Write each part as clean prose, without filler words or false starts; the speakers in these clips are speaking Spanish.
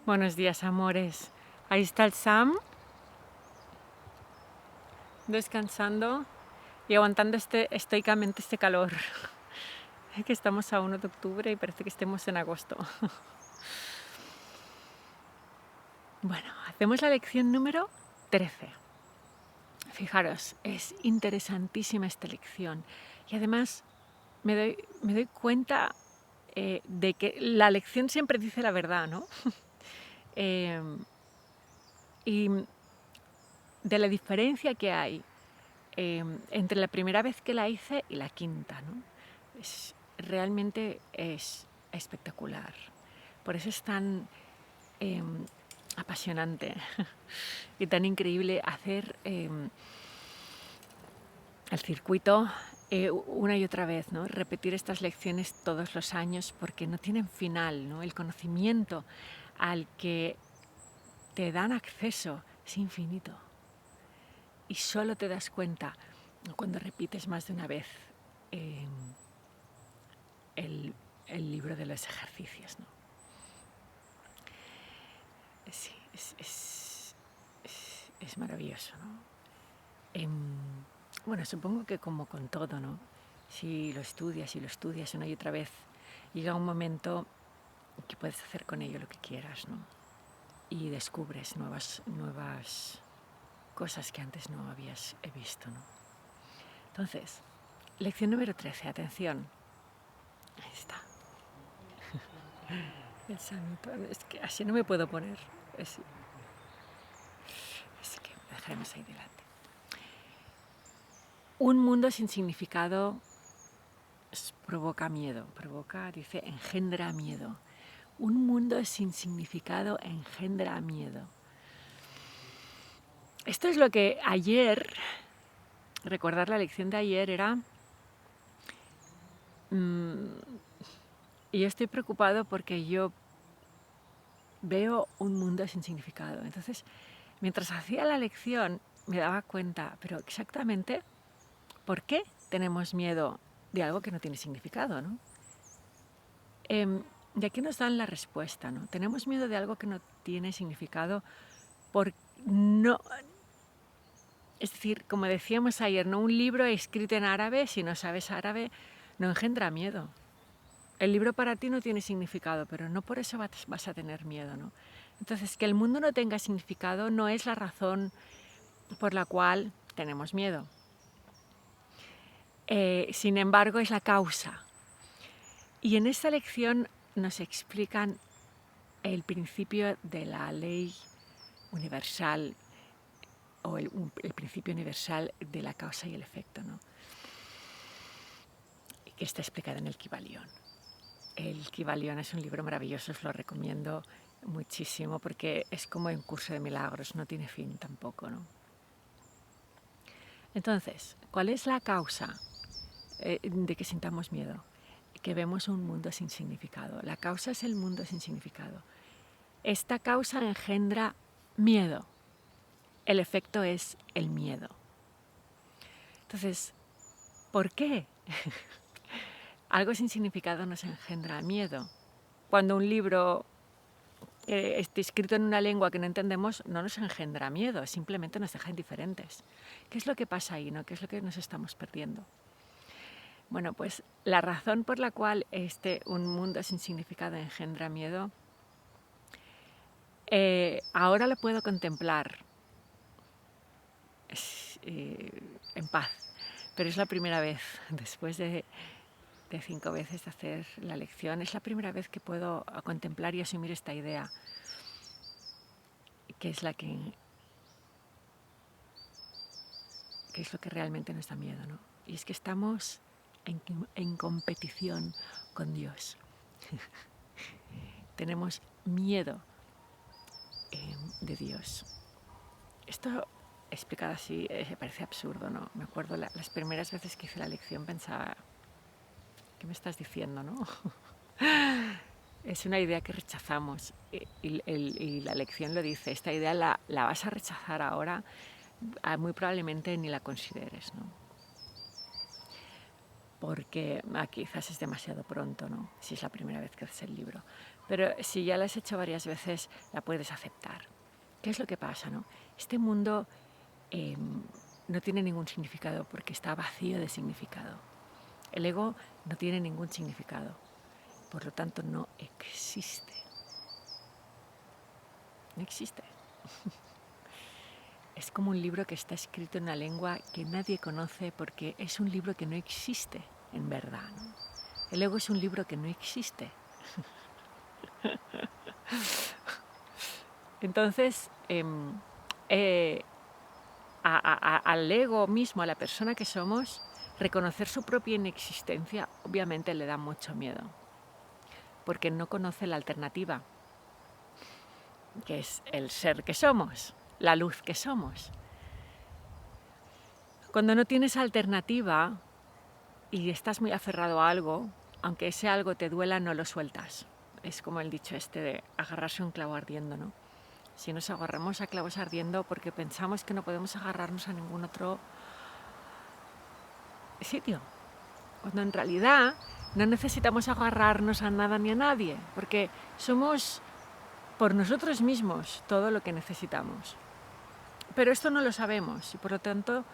Buenos días, amores. Ahí está el Sam, descansando y aguantando estoicamente este calor. Que estamos a 1 de octubre y parece que estemos en agosto. Bueno, hacemos la lección número 13. Fijaros, es interesantísima esta lección. Y además me doy cuenta de que la lección siempre dice la verdad, ¿no? Y de la diferencia que hay entre la primera vez que la hice y la quinta, ¿no? Realmente es espectacular. Por eso es tan apasionante y tan increíble hacer el circuito una y otra vez, ¿no? Repetir estas lecciones todos los años porque no tienen final, ¿no? El conocimiento al que te dan acceso es infinito. Y solo te das cuenta cuando repites más de una vez el libro de los ejercicios, ¿no? Sí, es maravilloso, ¿no? Bueno, supongo que como con todo, ¿no? Si lo estudias una y otra vez, llega un momento que puedes hacer con ello lo que quieras, ¿no? Y descubres nuevas cosas que antes no habías visto, ¿no? Entonces, lección número 13, atención. Ahí está. El santo, es que así no me puedo poner. Así que lo dejaremos ahí delante. Un mundo sin significado provoca miedo, dice, engendra miedo. Un mundo sin significado engendra miedo. Esto es lo que ayer, recordar la lección de ayer era, y yo estoy preocupado porque yo veo un mundo sin significado. Entonces, mientras hacía la lección, me daba cuenta, pero exactamente, ¿por qué tenemos miedo de algo que no tiene significado, ¿no? Y aquí nos dan la respuesta, ¿no? Tenemos miedo de algo que no tiene significado por no... Es decir, como decíamos ayer, ¿no? Un libro escrito en árabe, si no sabes árabe, no engendra miedo. El libro para ti no tiene significado, pero no por eso vas a tener miedo, ¿no? Entonces, que el mundo no tenga significado no es la razón por la cual tenemos miedo. Sin embargo, es la causa. Y en esta lección nos explican el principio de la ley universal o el principio universal de la causa y el efecto, ¿no? Que está explicado en el Kybalión. El Kybalión es un libro maravilloso, os lo recomiendo muchísimo porque es como un curso de milagros, no tiene fin tampoco, ¿no? Entonces, ¿cuál es la causa de que sintamos miedo? Que vemos un mundo sin significado. La causa es el mundo sin significado. Esta causa engendra miedo. El efecto es el miedo. Entonces, ¿por qué algo sin significado nos engendra miedo? Cuando un libro esté escrito en una lengua que no entendemos no nos engendra miedo, simplemente nos deja indiferentes. ¿Qué es lo que pasa ahí, no? ¿Qué es lo que nos estamos perdiendo? Bueno, pues la razón por la cual un mundo sin significado engendra miedo, ahora lo puedo contemplar en paz, pero es la primera vez, después de 5 veces de hacer la lección, es la primera vez que puedo contemplar y asumir esta idea, que es lo que realmente nos da miedo, ¿no? Y es que estamos en competición con Dios. Tenemos miedo de Dios. Esto explicado así parece absurdo, ¿no? Me acuerdo las primeras veces que hice la lección pensaba, ¿qué me estás diciendo, no? Es una idea que rechazamos y la lección lo dice, esta idea la vas a rechazar ahora, muy probablemente ni la consideres, ¿no? porque quizás es demasiado pronto, ¿no? Si es la primera vez que haces el libro. Pero si ya lo has hecho varias veces, la puedes aceptar. ¿Qué es lo que pasa, no? Este mundo no tiene ningún significado porque está vacío de significado. El ego no tiene ningún significado, por lo tanto no existe. No existe. Es como un libro que está escrito en una lengua que nadie conoce porque es un libro que no existe en verdad, ¿no? El ego es un libro que no existe. Entonces, al ego mismo, a la persona que somos, reconocer su propia inexistencia obviamente le da mucho miedo, porque no conoce la alternativa, que es el ser que somos, la luz que somos. Cuando no tienes alternativa y estás muy aferrado a algo, aunque ese algo te duela, no lo sueltas. Es como el dicho este de agarrarse a un clavo ardiendo, ¿no? Si nos agarramos a clavos ardiendo porque pensamos que no podemos agarrarnos a ningún otro sitio, cuando en realidad no necesitamos agarrarnos a nada ni a nadie, porque somos por nosotros mismos todo lo que necesitamos. Pero esto no lo sabemos y por lo tanto,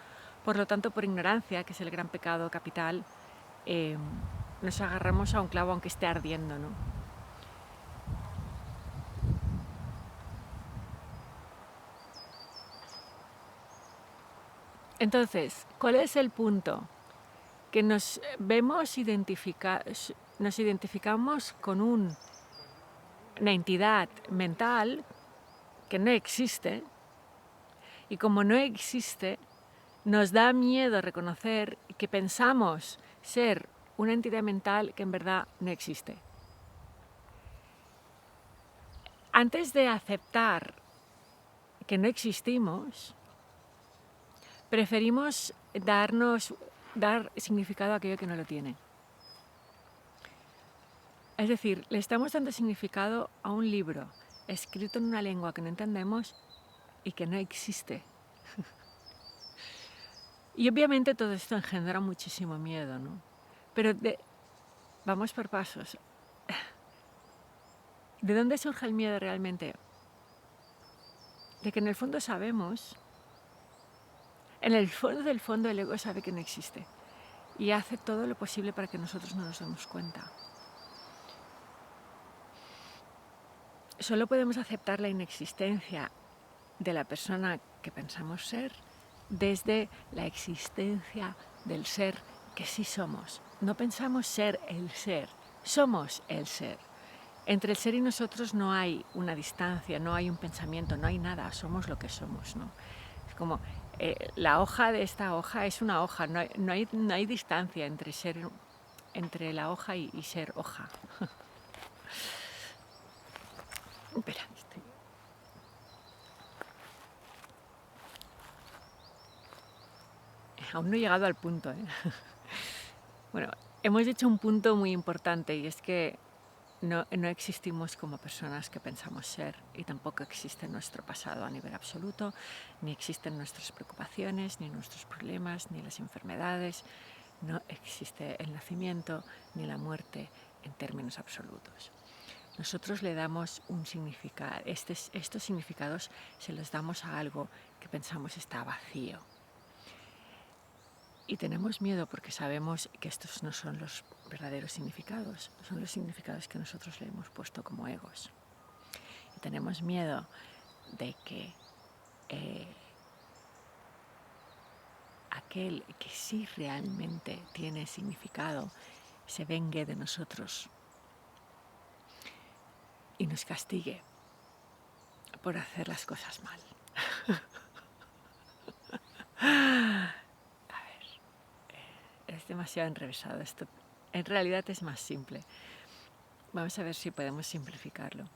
por ignorancia, que es el gran pecado capital, nos agarramos a un clavo aunque esté ardiendo, ¿no? Entonces, ¿cuál es el punto? Que nos identificamos con una entidad mental que no existe, y como no existe, nos da miedo reconocer que pensamos ser una entidad mental que en verdad no existe. Antes de aceptar que no existimos, preferimos dar significado a aquello que no lo tiene. Es decir, le estamos dando significado a un libro escrito en una lengua que no entendemos y que no existe. Y obviamente todo esto engendra muchísimo miedo, ¿no? Pero vamos por pasos. ¿De dónde surge el miedo realmente? De que en el fondo sabemos, en el fondo del fondo el ego sabe que no existe y hace todo lo posible para que nosotros no nos demos cuenta. Solo podemos aceptar la inexistencia de la persona que pensamos ser desde la existencia del ser que sí somos. No pensamos ser el ser, somos el ser. Entre el ser y nosotros no hay una distancia, no hay un pensamiento, no hay nada, somos lo que somos, ¿no? Es como la hoja de esta hoja es una hoja, no hay distancia entre la hoja y ser hoja. Espera, aún no he llegado al punto, ¿eh? Bueno, hemos dicho un punto muy importante y es que no existimos como personas que pensamos ser y tampoco existe nuestro pasado a nivel absoluto, ni existen nuestras preocupaciones, ni nuestros problemas, ni las enfermedades, no existe el nacimiento ni la muerte en términos absolutos. Nosotros le damos un significado, estos significados se los damos a algo que pensamos está vacío. Y tenemos miedo porque sabemos que estos no son los verdaderos significados, son los significados que nosotros le hemos puesto como egos. Y tenemos miedo de que aquel que sí realmente tiene significado se vengue de nosotros y nos castigue por hacer las cosas mal. Es demasiado enrevesado esto. En realidad es más simple. Vamos a ver si podemos simplificarlo.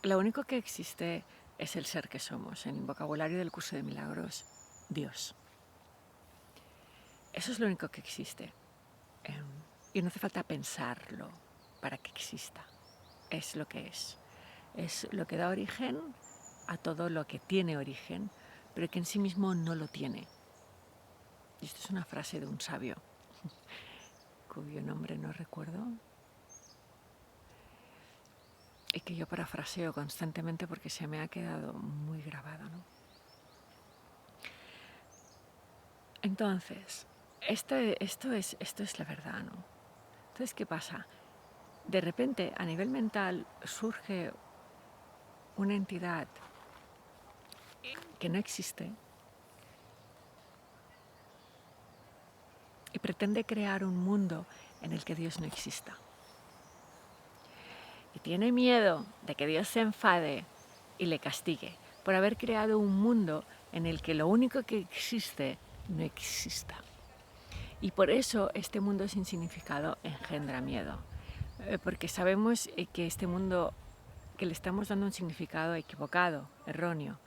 Lo único que existe es el ser que somos. En el vocabulario del curso de milagros, Dios. Eso es lo único que existe. Y no hace falta pensarlo para que exista. es lo que es lo que da origen a todo lo que tiene origen, pero que en sí mismo no lo tiene. Y esto es una frase de un sabio, cuyo nombre no recuerdo, y que yo parafraseo constantemente porque se me ha quedado muy grabado, ¿no? Entonces, esto es la verdad, ¿no? Entonces, ¿qué pasa? De repente, a nivel mental, surge una entidad que no existe y pretende crear un mundo en el que Dios no exista. Y tiene miedo de que Dios se enfade y le castigue por haber creado un mundo en el que lo único que existe no exista. Y por eso este mundo sin significado engendra miedo. Porque sabemos que este mundo, que le estamos dando un significado equivocado, erróneo,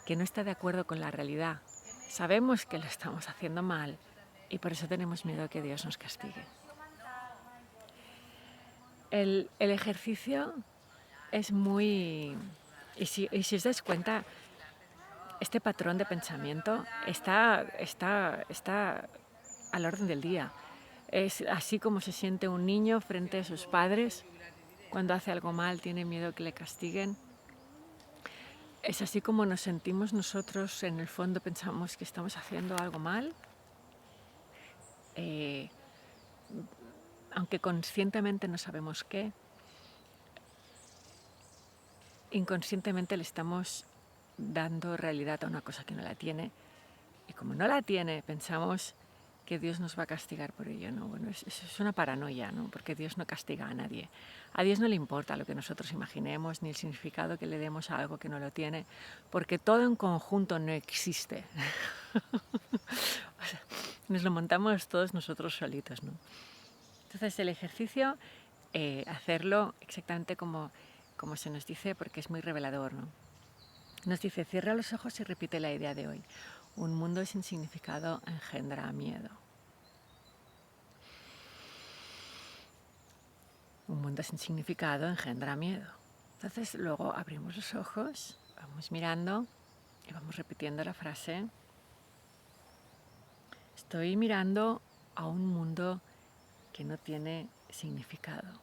que no está de acuerdo con la realidad. Sabemos que lo estamos haciendo mal y por eso tenemos miedo a que Dios nos castigue. El ejercicio es muy... Y si os dais cuenta, este patrón de pensamiento está al orden del día. Es así como se siente un niño frente a sus padres cuando hace algo mal, tiene miedo que le castiguen. Es así como nos sentimos nosotros, en el fondo pensamos que estamos haciendo algo mal, aunque conscientemente no sabemos qué. Inconscientemente le estamos dando realidad a una cosa que no la tiene, y como no la tiene, pensamos que Dios nos va a castigar por ello, ¿no? Bueno, eso es una paranoia, ¿no? Porque Dios no castiga a nadie. A Dios no le importa lo que nosotros imaginemos, ni el significado que le demos a algo que no lo tiene, porque todo en conjunto no existe. O sea, nos lo montamos todos nosotros solitos, ¿no? Entonces el ejercicio, hacerlo exactamente como se nos dice, porque es muy revelador, ¿no? Nos dice, cierra los ojos y repite la idea de hoy. Un mundo sin significado engendra miedo. Un mundo sin significado engendra miedo. Entonces luego abrimos los ojos, vamos mirando y vamos repitiendo la frase. Estoy mirando a un mundo que no tiene significado.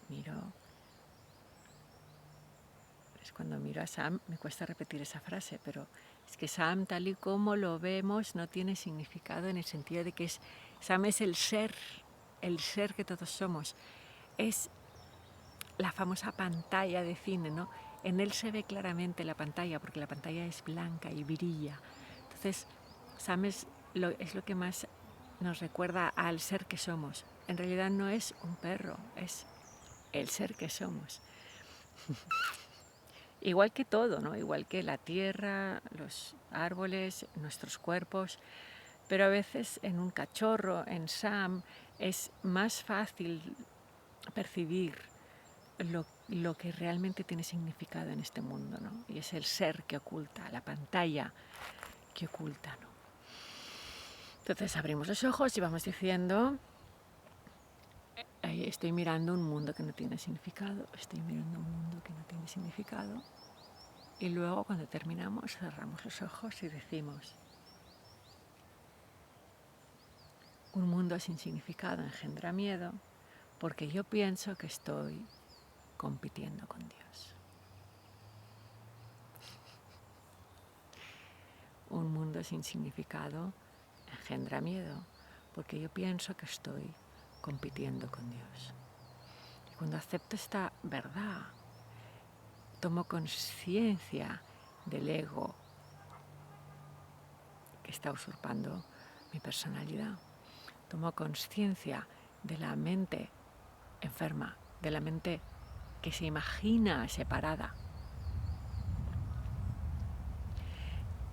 Miro. Es cuando miro a Sam, me cuesta repetir esa frase, pero es que Sam, tal y como lo vemos, no tiene significado en el sentido de que Sam es el ser que todos somos. Es la famosa pantalla de cine, ¿no? En él se ve claramente la pantalla, porque la pantalla es blanca y brilla. Entonces, Sam es lo que más nos recuerda al ser que somos. En realidad no es un perro, es el ser que somos. Igual que todo, ¿no? Igual que la tierra, los árboles, nuestros cuerpos. Pero a veces en un cachorro, en Sam, es más fácil percibir lo que realmente tiene significado en este mundo, ¿no? Y es el ser que oculta, la pantalla que oculta, ¿no? Entonces abrimos los ojos y vamos diciendo, estoy mirando un mundo que no tiene significado, estoy mirando un mundo que no tiene significado. Y luego cuando terminamos cerramos los ojos y decimos, un mundo sin significado engendra miedo porque yo pienso que estoy compitiendo con Dios. Un mundo sin significado engendra miedo porque yo pienso que estoy compitiendo con Dios. Y cuando acepto esta verdad, tomo conciencia del ego que está usurpando mi personalidad. Tomo conciencia de la mente enferma, de la mente que se imagina separada,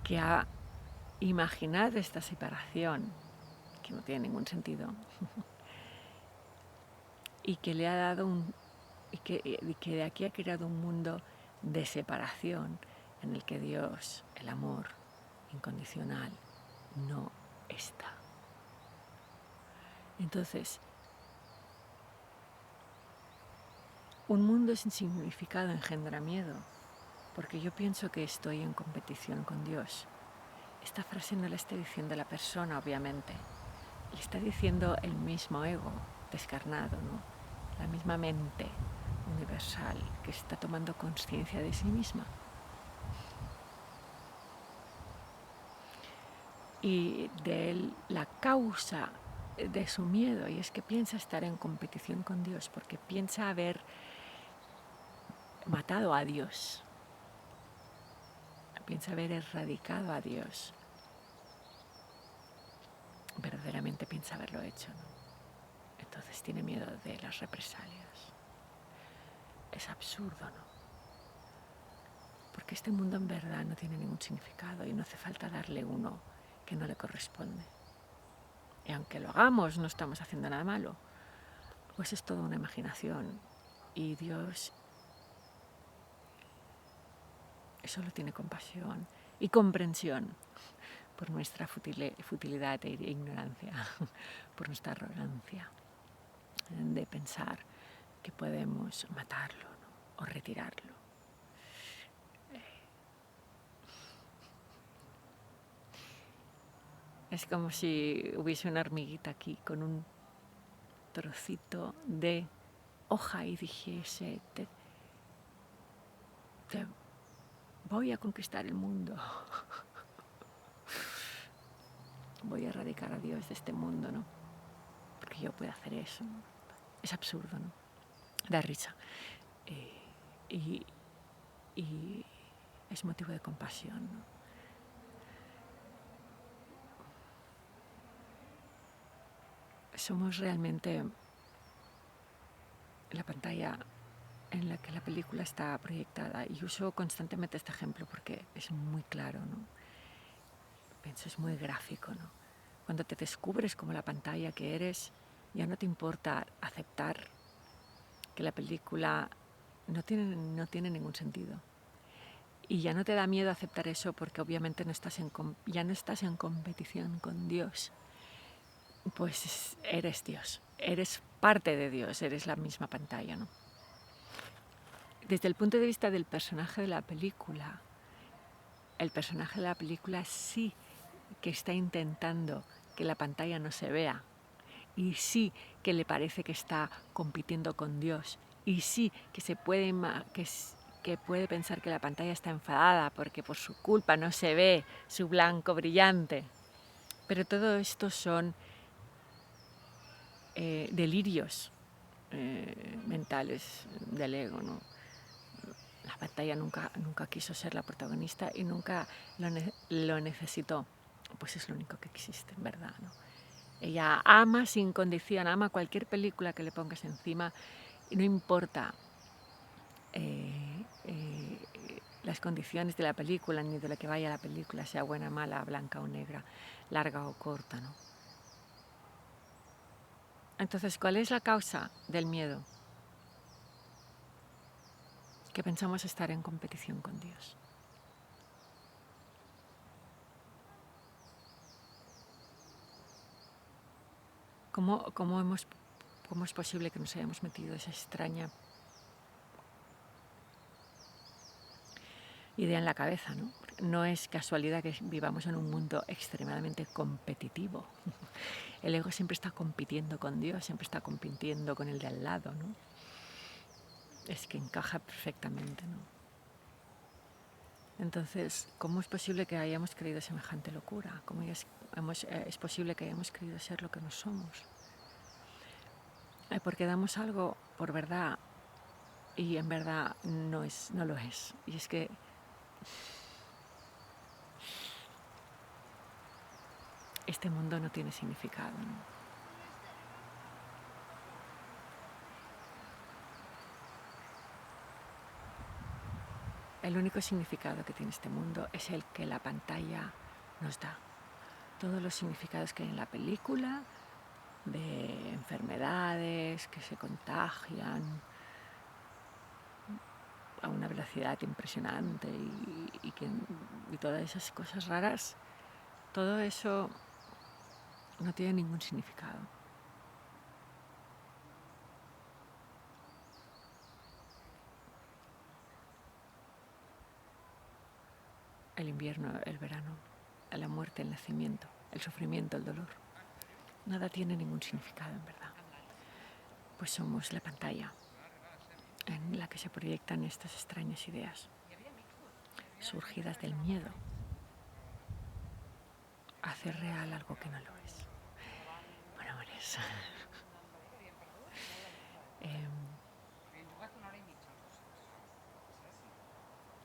que ha imaginado esta separación, que no tiene ningún sentido, y que le ha dado y que de aquí ha creado un mundo de separación en el que Dios, el amor incondicional, no está. Entonces, Un mundo sin significado engendra miedo, porque yo pienso que estoy en competición con Dios. Esta frase no la está diciendo la persona, obviamente, le está diciendo el mismo ego descarnado, ¿no? La misma mente universal que está tomando conciencia de sí misma. Y de él la causa de su miedo, y es que piensa estar en competición con Dios, porque piensa haber matado a Dios, piensa haber erradicado a Dios, verdaderamente piensa haberlo hecho, ¿no? Entonces tiene miedo de las represalias. Es absurdo, ¿no? Porque este mundo en verdad no tiene ningún significado y no hace falta darle uno que no le corresponde. Y aunque lo hagamos, no estamos haciendo nada malo, pues es toda una imaginación y Dios solo tiene compasión y comprensión por nuestra futilidad e ignorancia, por nuestra arrogancia de pensar que podemos matarlo, ¿no? O retirarlo. Es como si hubiese una hormiguita aquí con un trocito de hoja y dijese, te voy a conquistar el mundo. Voy a erradicar a Dios de este mundo, ¿no? Porque yo puedo hacer eso, ¿no? Es absurdo, ¿no? Da risa. Y es motivo de compasión, ¿no? Somos realmente la pantalla en la que la película está proyectada, y uso constantemente este ejemplo porque es muy claro, ¿no? Pienso, es muy gráfico, ¿no? Cuando te descubres como la pantalla que eres, ya no te importa aceptar que la película no tiene ningún sentido. Y ya no te da miedo aceptar eso porque obviamente ya no estás en competición con Dios. Pues eres Dios, eres parte de Dios, eres la misma pantalla, ¿no? Desde el punto de vista del personaje de la película, el personaje de la película sí que está intentando que la pantalla no se vea, y sí que le parece que está compitiendo con Dios, y sí que que puede pensar que la pantalla está enfadada porque por su culpa no se ve su blanco brillante. Pero todo esto son delirios mentales del ego, ¿no? La pantalla nunca quiso ser la protagonista y nunca lo necesitó. Pues es lo único que existe, en verdad, ¿no? Ella ama sin condición, ama cualquier película que le pongas encima, y no importa las condiciones de la película ni de lo que vaya la película, sea buena, mala, blanca o negra, larga o corta, ¿no? Entonces, ¿cuál es la causa del miedo? Que pensamos estar en competición con Dios. ¿Cómo es posible que nos hayamos metido esa extraña idea en la cabeza, ¿no? No es casualidad que vivamos en un mundo extremadamente competitivo. El ego siempre está compitiendo con Dios, siempre está compitiendo con el de al lado, ¿no? Es que encaja perfectamente, ¿no? Entonces, ¿cómo es posible que hayamos creído semejante locura? ¿Cómo es posible que hayamos creído ser lo que no somos? Porque damos algo por verdad y en verdad no lo es. Y es que este mundo no tiene significado, ¿no? El único significado que tiene este mundo es el que la pantalla nos da. Todos los significados que hay en la película, de enfermedades que se contagian a una velocidad impresionante y todas esas cosas raras, todo eso no tiene ningún significado. el invierno, el verano, la muerte, el nacimiento, el sufrimiento, el dolor. Nada tiene ningún significado, en verdad. Pues somos la pantalla en la que se proyectan estas extrañas ideas, surgidas del miedo a hacer real algo que no lo es. Bueno, amores.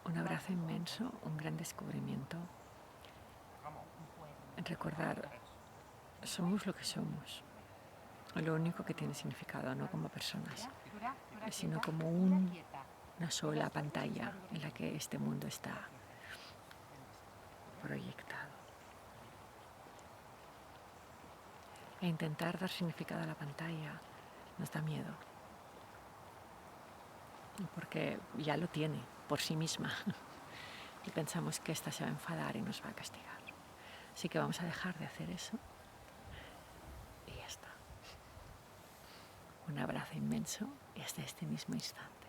Un abrazo inmenso, un gran descubrimiento. Recordar, somos lo que somos. Lo único que tiene significado, no como personas, sino como una sola pantalla en la que este mundo está proyectado. E intentar dar significado a la pantalla nos da miedo, porque ya lo tiene por sí misma y pensamos que ésta se va a enfadar y nos va a castigar. Así que vamos a dejar de hacer eso y ya está. Un abrazo inmenso y hasta este mismo instante.